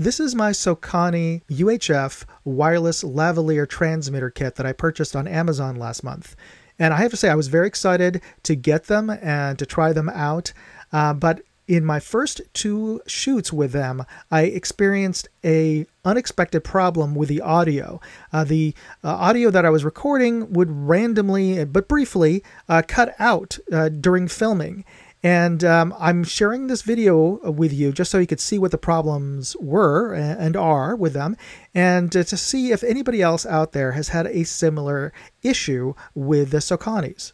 This is my Sokani UHF wireless lavalier transmitter kit that I purchased on Amazon last month. And I have to say I was very excited to get them and to try them out. But in my first two shoots with them, I experienced a unexpected problem with the audio. The audio that I was recording would randomly, but briefly, cut out during filming. And I'm sharing this video with you just so you could see what the problems were and are with them, and to see if anybody else out there has had a similar issue with the Sokanis.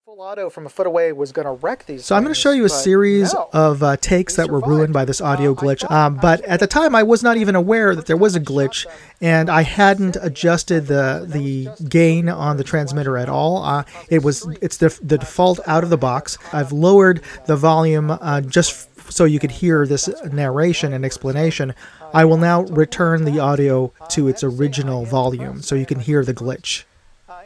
Full auto from a foot away was going to wreck these. So I'm going to show you a series of takes that were ruined by this audio glitch. But at the time, I was not even aware that there was a glitch, and I hadn't adjusted the gain on the transmitter at all. It's the default out of the box. I've lowered the volume just so you could hear this narration and explanation. I will now return the audio to its original volume so you can hear the glitch.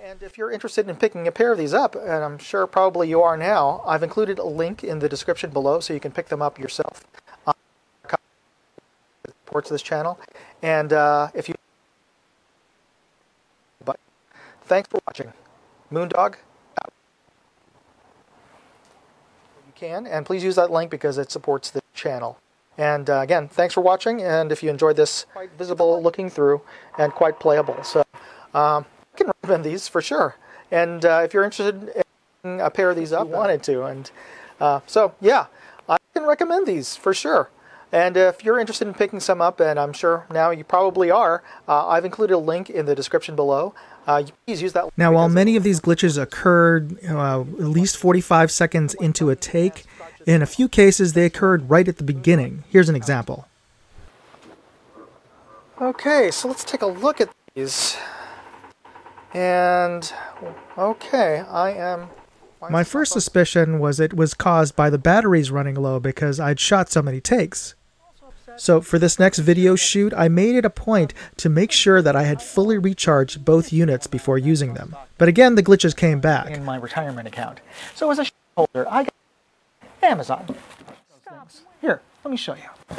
And if you're interested in picking a pair of these up, and I'm sure probably you are now, I've included a link in the description below so you can pick them up yourself. Supports this channel. And if you... But thanks for watching. Moondog out. You can, and please use that link because it supports the channel. And again, thanks for watching, and if you enjoyed this, quite visible looking through and quite playable. So I can recommend these for sure. And if you're interested in a pair of these up, wanted to. And so yeah, I can recommend these for sure. And if you're interested in picking some up, and I'm sure now you probably are, I've included a link in the description below. Please use that. Now, while many of these glitches occurred at least 45 seconds into a take, in a few cases they occurred right at the beginning. Here's an example. Okay, so let's take a look at these. And, okay, my first suspicion was it was caused by the batteries running low because I'd shot so many takes. So for this next video shoot, I made it a point to make sure that I had fully recharged both units before using them. But again, the glitches came back. In my retirement account. So as a shareholder, I got Amazon. Here, let me show you.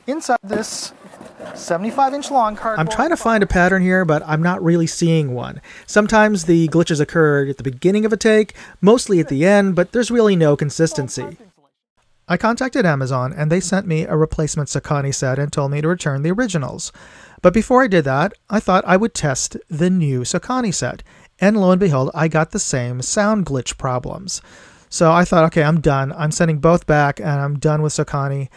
Inside this 75-inch long cardboard. I'm trying to find a pattern here, but I'm not really seeing one. Sometimes the glitches occurred at the beginning of a take, mostly at the end, but there's really no consistency. I contacted Amazon, and they sent me a replacement Sokani set and told me to return the originals. But before I did that, I thought I would test the new Sokani set, and lo and behold, I got the same sound glitch problems. So I thought, okay, I'm done. I'm sending both back, and I'm done with Sokani.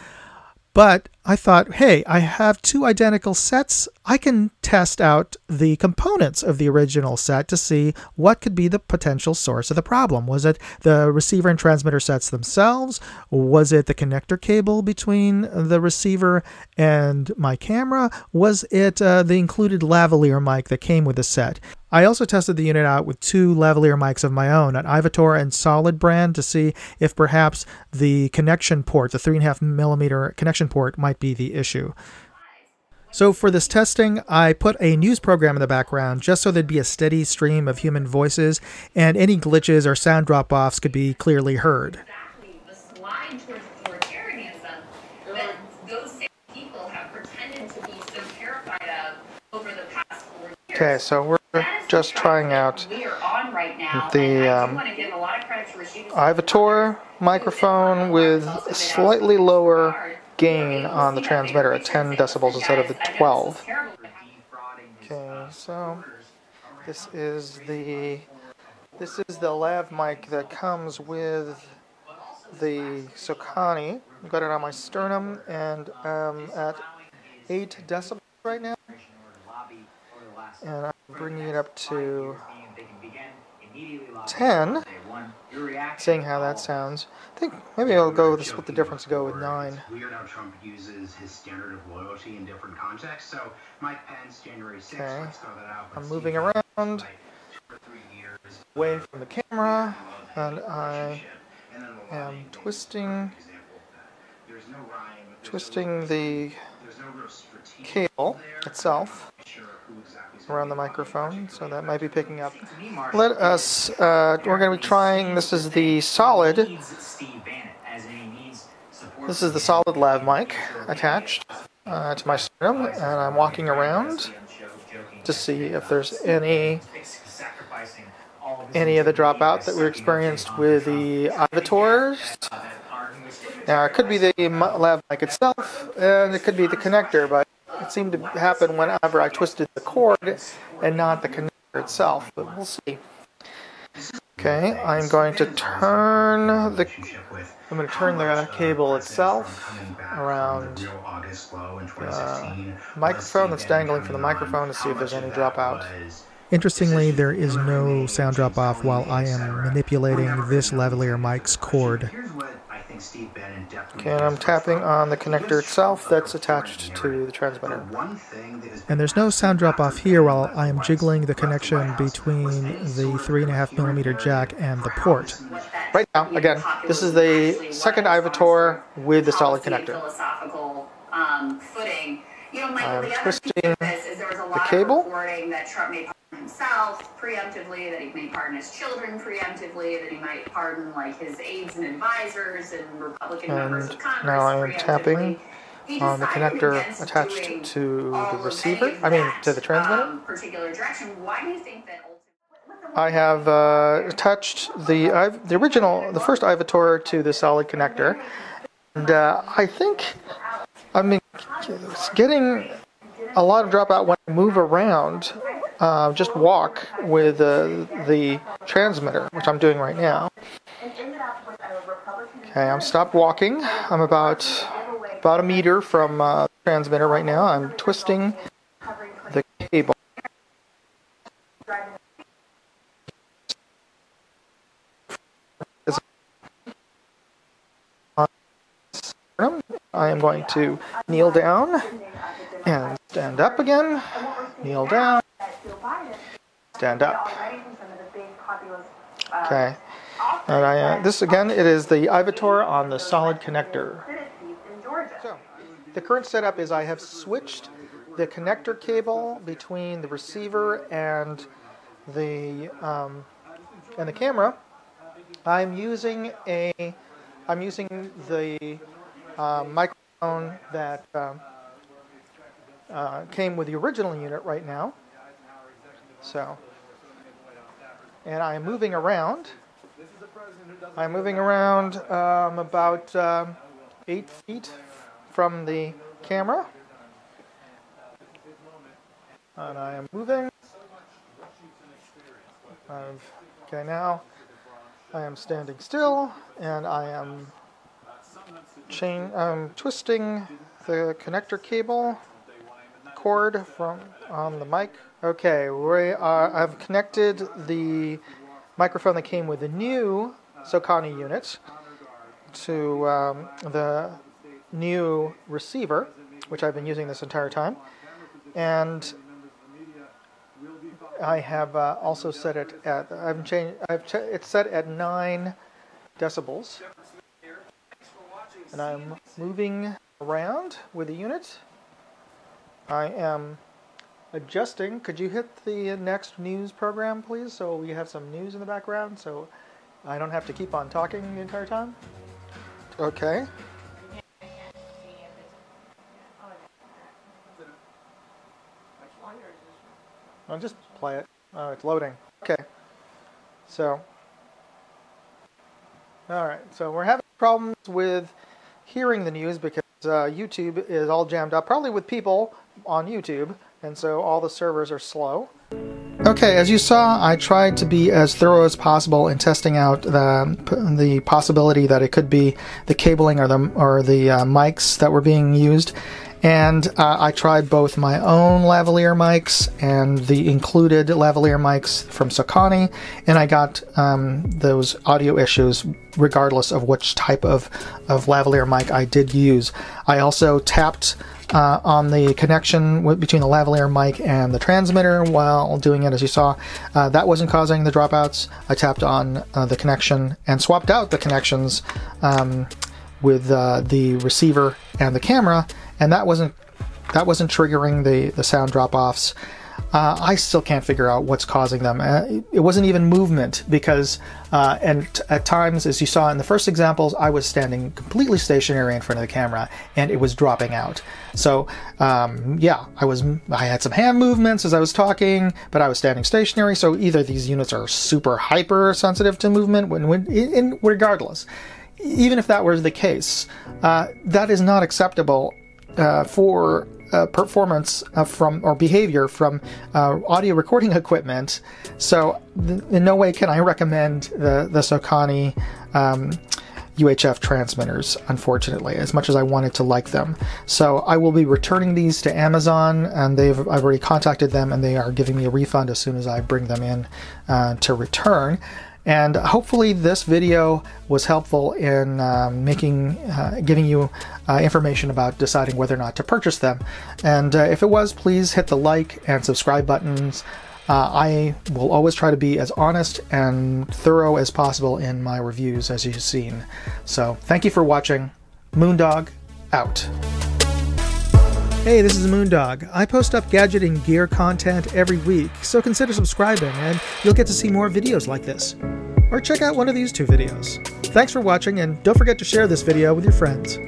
But I thought, hey, I have two identical sets. I can test out the components of the original set to see what could be the potential source of the problem. Was it the receiver and transmitter sets themselves? Was it the connector cable between the receiver and my camera? Was it the included lavalier mic that came with the set? I also tested the unit out with two lavalier mics of my own, an Ivator and Solid brand, to see if perhaps the connection port, the 3.5mm connection port, might be the issue. So for this testing, I put a news program in the background just so there'd be a steady stream of human voices and any glitches or sound drop-offs could be clearly heard. Exactly, the slide towards authoritarianism that those same people have pretended to be so terrified of over the past 4 years. Okay, so we're just trying out the Ivator microphone with a slightly lower gain on the transmitter at 10 decibels instead of the 12. Okay, so this is the lav mic that comes with the Sokani. I've got it on my sternum and at 8 decibels right now. And I'm bringing it up to 10, seeing how that sounds. I think maybe I'll go with split the difference, go with 9. Weird how Trump uses his standard of loyalty in different contexts. So Mike Pence, January 6th, let's throw that out. I'm moving around away from the camera, and I am twisting the cable itself around the microphone, so that might be picking up. Let us, we're going to be trying, this is the solid lav mic attached. to my sternum, and I'm walking around to see if there's any of the dropout that we experienced with the Ivators. Now, it could be the lav mic itself, and it could be the connector, but it seemed to happen whenever I twisted the cord and not the connector itself, but we'll see. Okay, I'm going to turn the cable itself around the microphone that's dangling from the microphone to see if there's any dropout. Interestingly, there is no sound drop-off while I am manipulating this lavalier mic's cord. Okay, and I'm tapping on the connector itself that's attached to the transmitter. And there's no sound drop-off here while I am jiggling the connection between the 3.5mm jack and the port. Right now, again, this is the second Ivator with the solid connector. I'm twisting the cable. Himself preemptively, that he may pardon his children preemptively, that he might pardon like his aides and advisors and Republican members of Congress. Now I am tapping on the connector attached to the receiver, to the transmitter. Particular direction. Why do you think that I have attached the first Ivator to the solid connector, and I think I'm getting a lot of dropout when I move around. Just walk with the transmitter, which I'm doing right now. Okay, I'm stopped walking. I'm about a meter from the transmitter right now. I'm twisting the cable. I am going to kneel down and stand up again. Kneel down. Stand up. Okay. And this again, it is the Ivator on the solid connector. So, the current setup is I have switched the connector cable between the receiver and the camera. I'm using the microphone that came with the original unit right now. So, and I'm moving around. I'm moving around about 8 feet from the camera. And I am moving. Okay, now I am standing still, and I am twisting the connector cable cord from the mic. Okay, I've connected the microphone that came with the new Sokani unit to the new receiver, which I've been using this entire time, and I have also set it at it's set at 9 decibels, and I'm moving around with the unit. I am adjusting. Could you hit the next news program, please, so we have some news in the background, so I don't have to keep on talking the entire time? Okay. I'll just play it. Oh, it's loading. Okay. So, alright, so we're having problems with hearing the news because YouTube is all jammed up, probably with people on YouTube, and so all the servers are slow. Okay, as you saw, I tried to be as thorough as possible in testing out the possibility that it could be the cabling or the mics that were being used. And I tried both my own lavalier mics and the included lavalier mics from Sokani, and I got those audio issues regardless of which type of lavalier mic I did use. I also tapped on the connection between the lavalier mic and the transmitter while doing it, as you saw. That wasn't causing the dropouts. I tapped on the connection and swapped out the connections with the receiver and the camera, and that wasn't triggering the sound drop-offs. I still can't figure out what's causing them. It wasn't even movement, because at times, as you saw in the first examples, I was standing completely stationary in front of the camera and it was dropping out. So yeah, I had some hand movements as I was talking, but I was standing stationary. So either these units are super hyper sensitive to movement, regardless. Even if that were the case, that is not acceptable for performance from or behavior from audio recording equipment. So in no way can I recommend the Sokani UHF transmitters, unfortunately, as much as I wanted to like them. So I will be returning these to Amazon, and I've already contacted them, and they are giving me a refund as soon as I bring them in to return. And hopefully this video was helpful in giving you information about deciding whether or not to purchase them. And if it was, please hit the like and subscribe buttons. I will always try to be as honest and thorough as possible in my reviews, as you've seen. So thank you for watching. Moondog, out. Hey, this is Moondog. I post up gadget and gear content every week, so consider subscribing and you'll get to see more videos like this. Or check out one of these two videos. Thanks for watching, and don't forget to share this video with your friends.